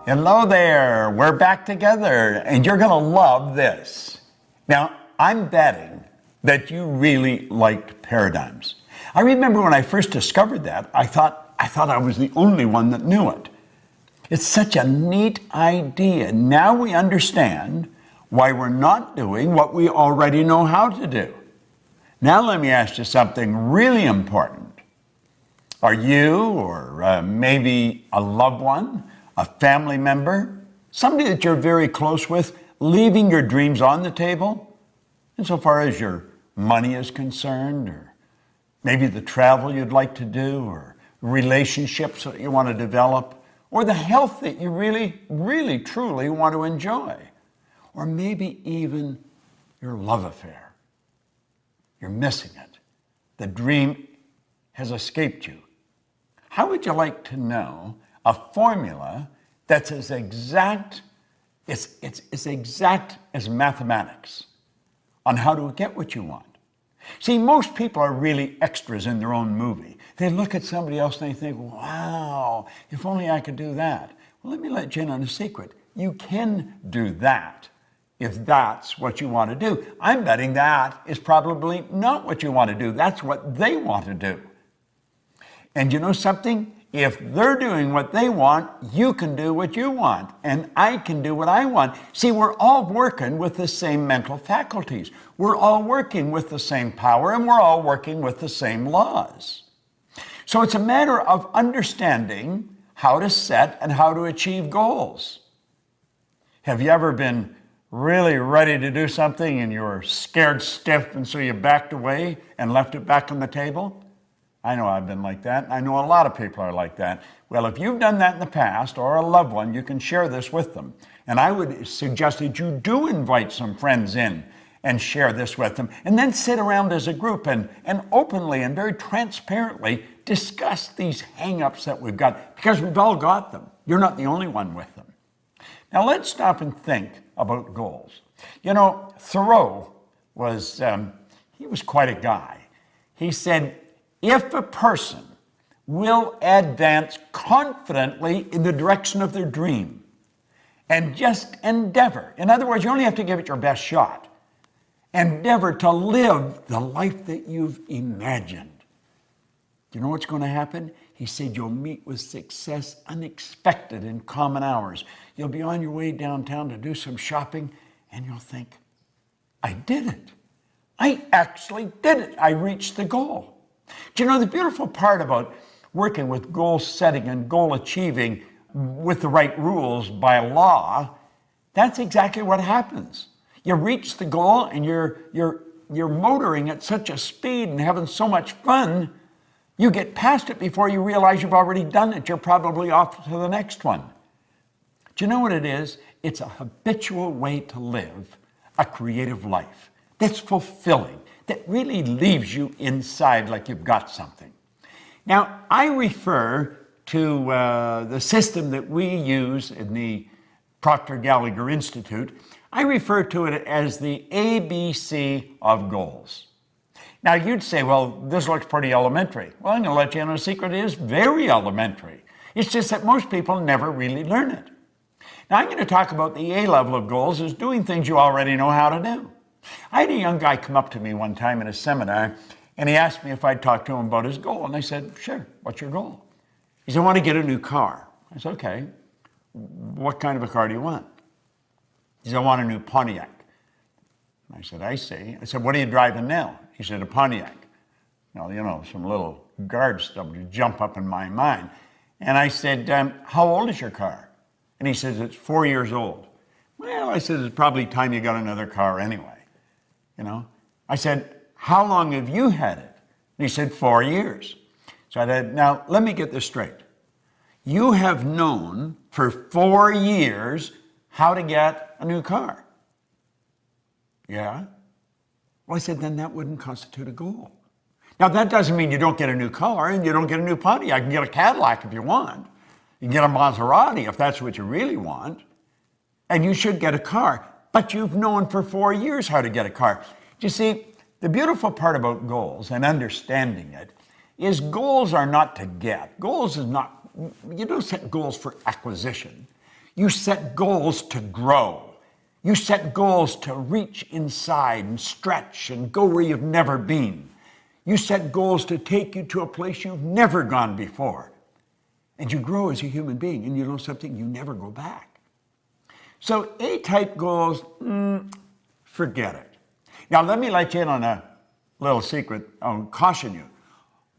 Hello there, we're back together, and you're going to love this. Now, I'm betting that you really liked paradigms. I remember when I first discovered that, I thought I was the only one that knew it. It's such a neat idea. Now we understand why we're not doing what we already know how to do. Now let me ask you something really important. Are you, or maybe a loved one, a family member, somebody that you're very close with, leaving your dreams on the table? Insofar as your money is concerned, or maybe the travel you'd like to do, or relationships that you want to develop, or the health that you really, truly want to enjoy, or maybe even your love affair. You're missing it. The dream has escaped you. How would you like to know a formula that's as exact, it's exact as mathematics on how to get what you want? See, most people are really extras in their own movie. They look at somebody else and they think, wow, if only I could do that. Well, let me let you in on a secret. You can do that if that's what you want to do. I'm betting that is probably not what you want to do. That's what they want to do. And you know something? If they're doing what they want, you can do what you want, and I can do what I want. See, we're all working with the same mental faculties. We're all working with the same power, and we're all working with the same laws. So it's a matter of understanding how to set and how to achieve goals. Have you ever been really ready to do something and you were scared stiff, and so you backed away and left it back on the table? I know I've been like that. I know a lot of people are like that. Well, if you've done that in the past, or a loved one, you can share this with them. And I would suggest that you do invite some friends in and share this with them, and then sit around as a group and openly and very transparently discuss these hang-ups that we've got, because we've all got them. You're not the only one with them. Now let's stop and think about goals. You know, Thoreau was, he was quite a guy. He said, if a person will advance confidently in the direction of their dream and just endeavor, in other words, you only have to give it your best shot, endeavor to live the life that you've imagined. Do you know what's going to happen? He said you'll meet with success unexpected in common hours. You'll be on your way downtown to do some shopping, and you'll think, I did it. I actually did it. I reached the goal. Do you know the beautiful part about working with goal setting and goal achieving with the right rules by law? That's exactly what happens. You reach the goal and you're motoring at such a speed and having so much fun, you get past it before you realize you've already done it. You're probably off to the next one. Do you know what it is? It's a habitual way to live a creative life that's fulfilling, that really leaves you inside like you've got something. Now, I refer to the system that we use in the Proctor Gallagher Institute. I refer to it as the ABC of goals. Now, you'd say, well, this looks pretty elementary. Well, I'm going to let you in on a secret. It is very elementary. It's just that most people never really learn it. Now, I'm going to talk about the A level of goals as doing things you already know how to do. I had a young guy come up to me one time in a seminar, and he asked me if I'd talk to him about his goal. And I said, sure, what's your goal? He said, I want to get a new car. I said, okay, what kind of a car do you want? He said, I want a new Pontiac. I said, I see. I said, what are you driving now? He said, a Pontiac. Now, you know, some little guard stuff would jump up in my mind. And I said, how old is your car? And he says, it's 4 years old. Well, I said, it's probably time you got another car anyway. You know, I said, how long have you had it? And he said, 4 years. So I said, now let me get this straight. You have known for 4 years how to get a new car. Yeah. Well, I said, then that wouldn't constitute a goal. Now, that doesn't mean you don't get a new car and you don't get a new Pontiac. You can get a Cadillac if you want. You can get a Maserati if that's what you really want. And you should get a car. But you've known for 4 years how to get a car. You see, the beautiful part about goals and understanding it is goals are not to get. Goals is not, you don't set goals for acquisition. You set goals to grow. You set goals to reach inside and stretch and go where you've never been. You set goals to take you to a place you've never gone before. And you grow as a human being, and you know something, you never go back. So A-type goals, forget it. Now let me let you in on a little secret. I'll caution you.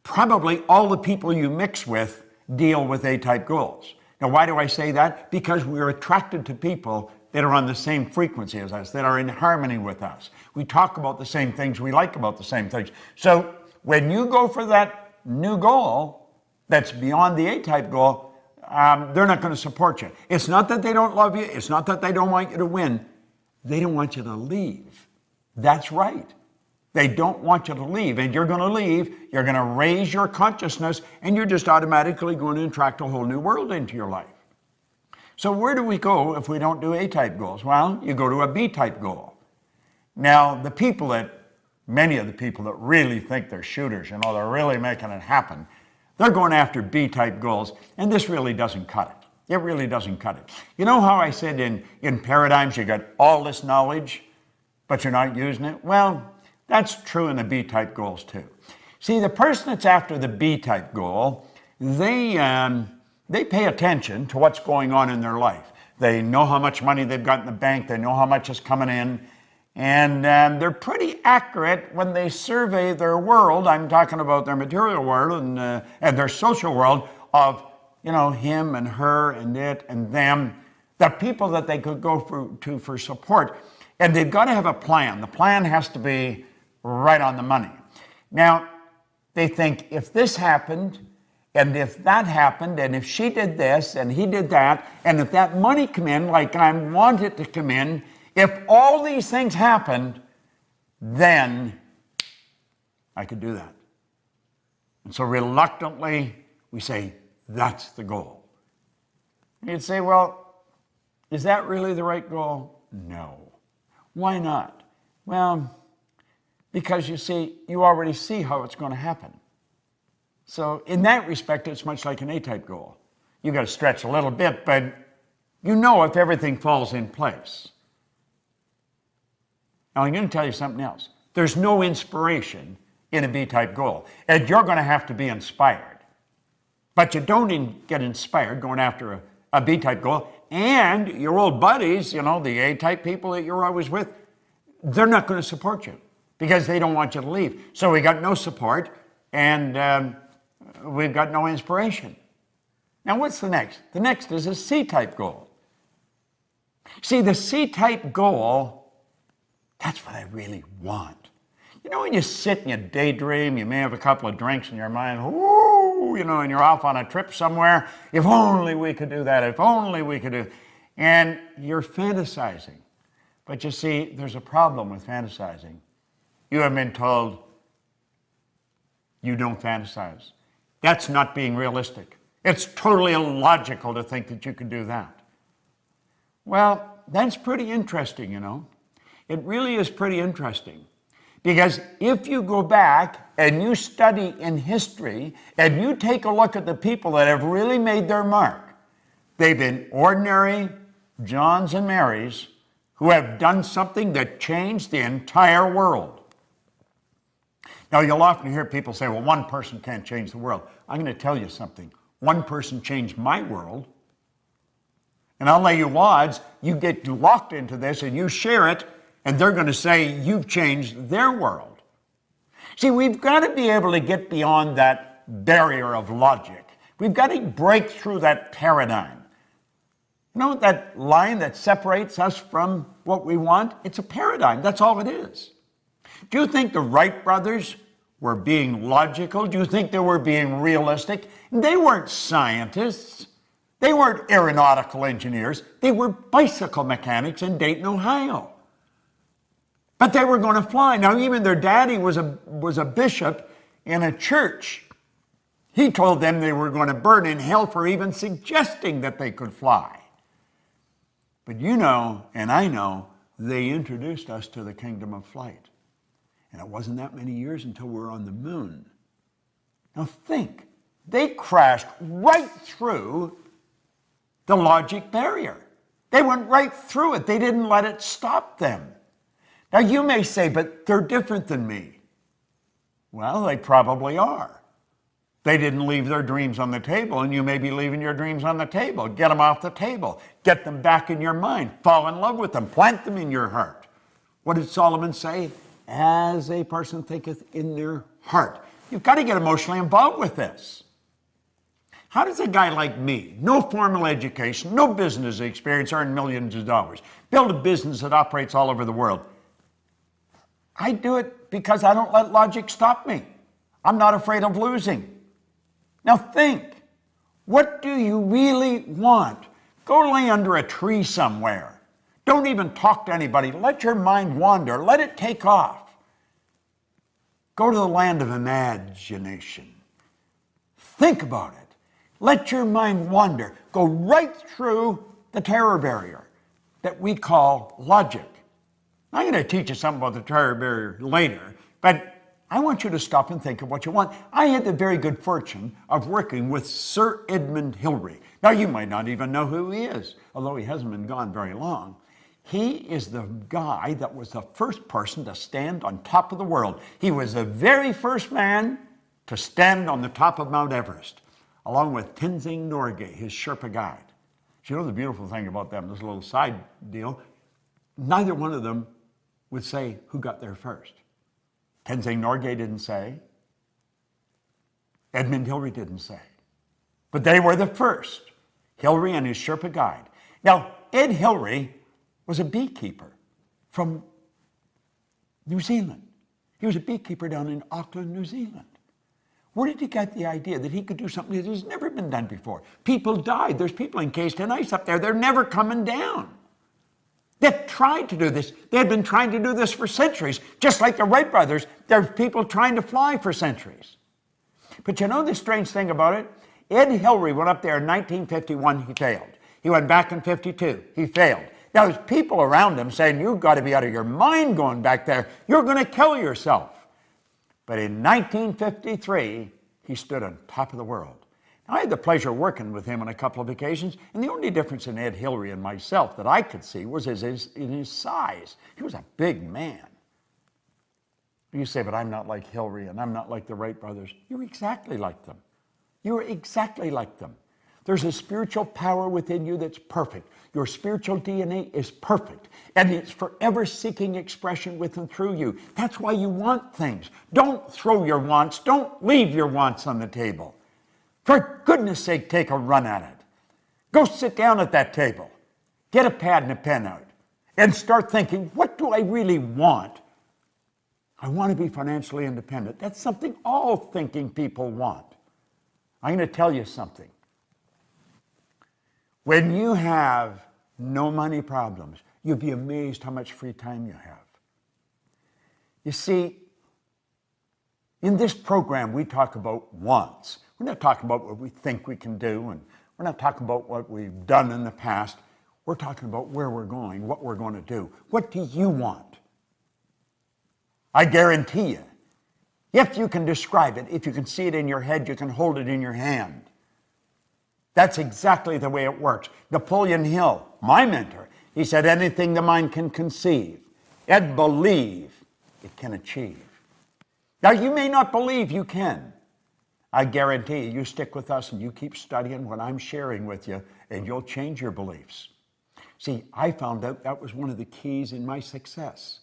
Probably all the people you mix with deal with A-type goals. Now why do I say that? Because we're attracted to people that are on the same frequency as us, that are in harmony with us. We talk about the same things, we like about the same things. So when you go for that new goal that's beyond the A-type goal, they're not going to support you. It's not that they don't love you, it's not that they don't want you to win. They don't want you to leave. That's right. They don't want you to leave, and you're going to leave, you're going to raise your consciousness, and you're just automatically going to attract a whole new world into your life. So where do we go if we don't do A-type goals? Well, you go to a B-type goal. Now, many of the people that really think they're shooters, they're really making it happen, they're going after B-type goals, and this really doesn't cut it. It really doesn't cut it. You know how I said in paradigms you got all this knowledge, but you're not using it? Well, that's true in the B-type goals too. See, the person that's after the B-type goal, they pay attention to what's going on in their life. They know how much money they've got in the bank, they know how much is coming in, and they're pretty accurate when they survey their world. I'm talking about their material world and their social world of, him and her and it and them, the people that they could go to for support. And they've got to have a plan. The plan has to be right on the money. Now, they think if this happened, and if that happened, and if she did this, and he did that, and if that money come in like I want it to come in, if all these things happened, then I could do that. And so reluctantly, we say, that's the goal. You'd say, well, is that really the right goal? No. Why not? Well, because you see, you already see how it's going to happen. So in that respect, it's much like an A-type goal. You've got to stretch a little bit, but you know if everything falls in place. Now, I'm going to tell you something else. There's no inspiration in a B-type goal, and you're going to have to be inspired. But you don't get inspired going after a B-type goal, and your old buddies, the A-type people that you're always with, they're not going to support you because they don't want you to leave. So we got no support, and we've got no inspiration. Now, what's the next? The next is a C-type goal. See, the C-type goal, that's what I really want. When you sit and you daydream, you may have a couple of drinks in your mind, whoo, and you're off on a trip somewhere. If only we could do that. If only we could do. And you're fantasizing. But you see, there's a problem with fantasizing. You have been told you don't fantasize. That's not being realistic. It's totally illogical to think that you could do that. Well, that's pretty interesting, It really is pretty interesting. Because if you go back and you study in history and you take a look at the people that have really made their mark, they've been ordinary Johns and Marys who have done something that changed the entire world. Now, you'll often hear people say, well, one person can't change the world. I'm going to tell you something. One person changed my world. And I'll lay you odds, you get locked into this and you share it, and they're going to say you've changed their world. See, we've got to be able to get beyond that barrier of logic. We've got to break through that paradigm. That line that separates us from what we want? It's a paradigm. That's all it is. Do you think the Wright brothers were being logical? Do you think they were being realistic? They weren't scientists. They weren't aeronautical engineers. They were bicycle mechanics in Dayton, Ohio. But they were going to fly. Now, even their daddy was a bishop in a church. He told them they were going to burn in hell for even suggesting that they could fly. But and I know, they introduced us to the kingdom of flight. And it wasn't that many years until we were on the moon. Now they crashed right through the logic barrier. They went right through it. They didn't let it stop them. Now you may say, but they're different than me. Well, they probably are. They didn't leave their dreams on the table, and you may be leaving your dreams on the table. Get them off the table. Get them back in your mind. Fall in love with them. Plant them in your heart. What did Solomon say? As a person thinketh in their heart. You've got to get emotionally involved with this. How does a guy like me, no formal education, no business experience, earn millions of dollars, build a business that operates all over the world? I do it because I don't let logic stop me. I'm not afraid of losing. Now think, what do you really want? Go lay under a tree somewhere. Don't even talk to anybody. Let your mind wander. Let it take off. Go to the land of imagination. Think about it. Let your mind wander. Go right through the terror barrier that we call logic. I'm going to teach you something about the terror barrier later, but I want you to stop and think of what you want. I had the very good fortune of working with Sir Edmund Hillary. Now, you might not even know who he is, although he hasn't been gone very long. He is the guy that was the first person to stand on top of the world. He was the very first man to stand on the top of Mount Everest, along with Tenzing Norgay, his Sherpa guide. So you know the beautiful thing about them, this little side deal, neither one of them would say who got there first. Tenzing Norgay didn't say. Edmund Hillary didn't say. But they were the first, Hillary and his Sherpa guide. Now, Ed Hillary was a beekeeper from New Zealand. He was a beekeeper down in Auckland, New Zealand. Where did he get the idea that he could do something that has never been done before? People died. There's people encased in ice up there. They're never coming down. They've tried to do this. They've been trying to do this for centuries. Just like the Wright brothers, there's people trying to fly for centuries. But you know the strange thing about it? Ed Hillary went up there in 1951, he failed. He went back in 52, he failed. Now there's people around him saying, you've got to be out of your mind going back there. You're going to kill yourself. But in 1953, he stood on top of the world. Now, I had the pleasure of working with him on a couple of occasions, and the only difference in Ed Hillary and myself that I could see was in his size. He was a big man. You say, but I'm not like Hillary, and I'm not like the Wright brothers. You're exactly like them. You're exactly like them. There's a spiritual power within you that's perfect. Your spiritual DNA is perfect, and it's forever seeking expression with and through you. That's why you want things. Don't throw your wants. Don't leave your wants on the table. For goodness sake, take a run at it. Go sit down at that table. Get a pad and a pen out and start thinking, what do I really want? I want to be financially independent. That's something all thinking people want. I'm going to tell you something. When you have no money problems, you'll be amazed how much free time you have. You see, in this program, we talk about wants. We're not talking about what we think we can do, and we're not talking about what we've done in the past. We're talking about where we're going, what we're going to do. What do you want? I guarantee you, if you can describe it, if you can see it in your head, you can hold it in your hand. That's exactly the way it works. Napoleon Hill, my mentor, he said, anything the mind can conceive and believe, it can achieve. Now, you may not believe you can. I guarantee you stick with us and you keep studying what I'm sharing with you, and you'll change your beliefs. See, I found out that was one of the keys in my success.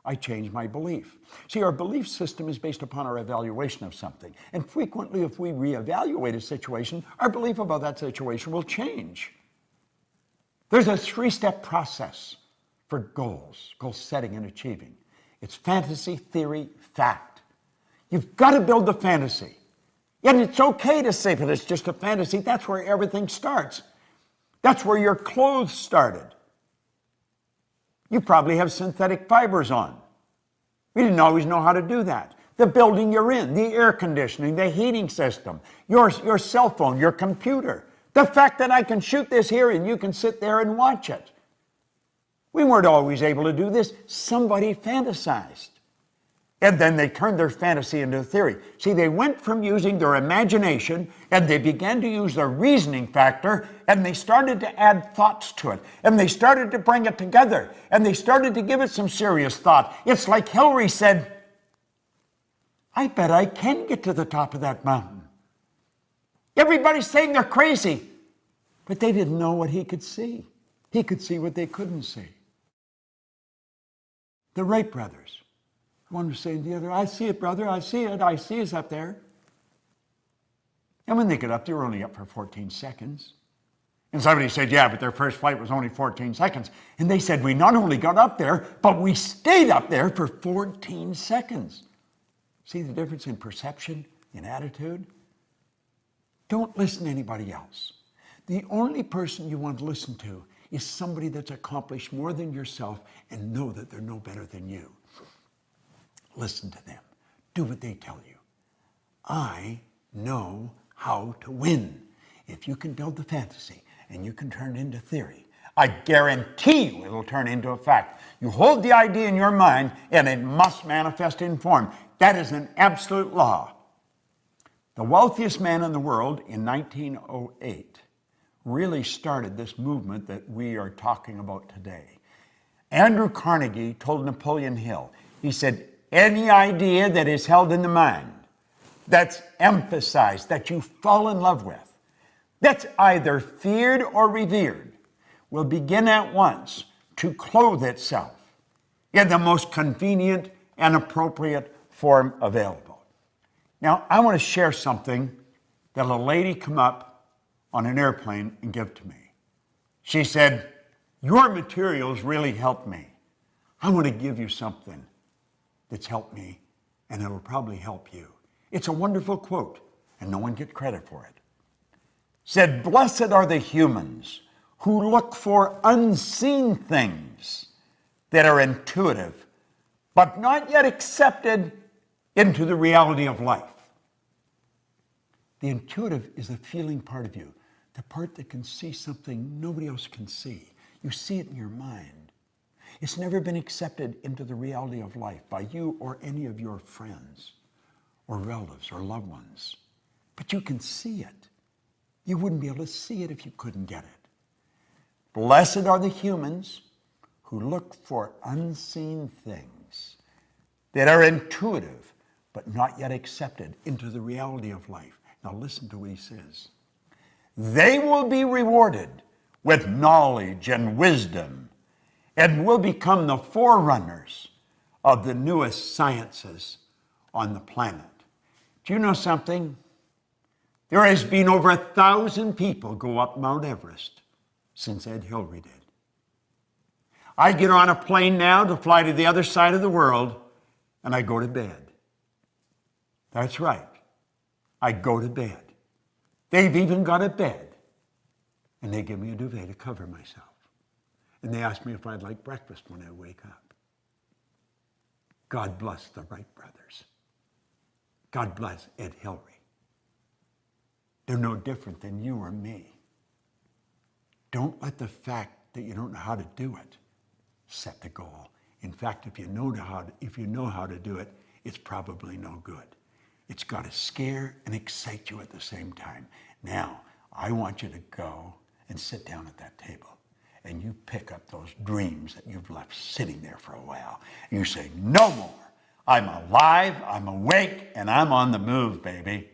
I changed my belief. See, our belief system is based upon our evaluation of something. And frequently, if we reevaluate a situation, our belief about that situation will change. There's a 3-step process for goals, goal setting and achieving. It's fantasy, theory, fact. You've got to build the fantasy. And it's okay to say that it's just a fantasy. That's where everything starts. That's where your clothes started. You probably have synthetic fibers on. We didn't always know how to do that. The building you're in, the air conditioning, the heating system, your cell phone, your computer. The fact that I can shoot this here and you can sit there and watch it. We weren't always able to do this. Somebody fantasized. And then they turned their fantasy into a theory. See, they went from using their imagination and they began to use their reasoning factor, and they started to add thoughts to it. And they started to bring it together. And they started to give it some serious thought. It's like Hillary said, I bet I can get to the top of that mountain. Everybody's saying they're crazy. But they didn't know what he could see. He could see what they couldn't see. The Wright brothers. One was saying to the other, I see it, brother, I see it, I see us up there. And when they got up, they were only up for 14 seconds. And somebody said, yeah, but their first flight was only 14 seconds. And they said, we not only got up there, but we stayed up there for 14 seconds. See the difference in perception, in attitude? Don't listen to anybody else. The only person you want to listen to is somebody that's accomplished more than yourself and know that they're no better than you. Listen to them. Do what they tell you. I know how to win. If you can build the fantasy and you can turn it into theory, I guarantee you it'll turn into a fact. You hold the idea in your mind and it must manifest in form. That is an absolute law. The wealthiest man in the world in 1908 really started this movement that we are talking about today. Andrew Carnegie told Napoleon Hill, he said, any idea that is held in the mind, that's emphasized, that you fall in love with, that's either feared or revered, will begin at once to clothe itself in the most convenient and appropriate form available. Now, I want to share something that a lady come up on an airplane and give to me. She said, your materials really helped me. I want to give you something that's helped me, and it'll probably help you. It's a wonderful quote, and no one gets credit for it. Said, blessed are the humans who look for unseen things that are intuitive, but not yet accepted into the reality of life. The intuitive is the feeling part of you, the part that can see something nobody else can see. You see it in your mind. It's never been accepted into the reality of life by you or any of your friends or relatives or loved ones. But you can see it. You wouldn't be able to see it if you couldn't get it. Blessed are the humans who look for unseen things that are intuitive but not yet accepted into the reality of life. Now listen to what he says. They will be rewarded with knowledge and wisdom and will become the forerunners of the newest sciences on the planet. Do you know something? There has been over 1,000 people go up Mount Everest since Ed Hillary did. I get on a plane now to fly to the other side of the world, and I go to bed. That's right. I go to bed. They've even got a bed, and they give me a duvet to cover myself. And they ask me if I'd like breakfast when I wake up. God bless the Wright brothers. God bless Ed Hillary. They're no different than you or me. Don't let the fact that you don't know how to do it set the goal. In fact, if you know how to do it, it's probably no good. It's got to scare and excite you at the same time. Now, I want you to go and sit down at that table. And you pick up those dreams that you've left sitting there for a while. And you say, no more. I'm alive, I'm awake, and I'm on the move, baby.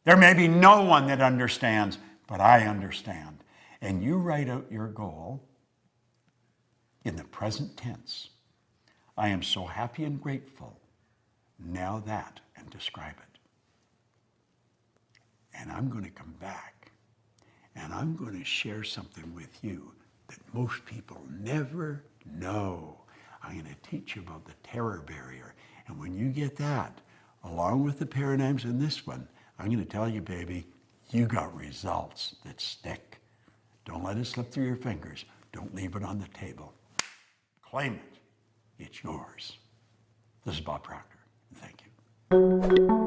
There may be no one that understands, but I understand. And you write out your goal in the present tense. I am so happy and grateful. Now that, and describe it. And I'm going to come back, and I'm going to share something with you that most people never know. I'm going to teach you about the terror barrier. And when you get that, along with the paradigms in this one, I'm going to tell you, baby, you got results that stick. Don't let it slip through your fingers. Don't leave it on the table. Claim it. It's yours. This is Bob Proctor. Thank you.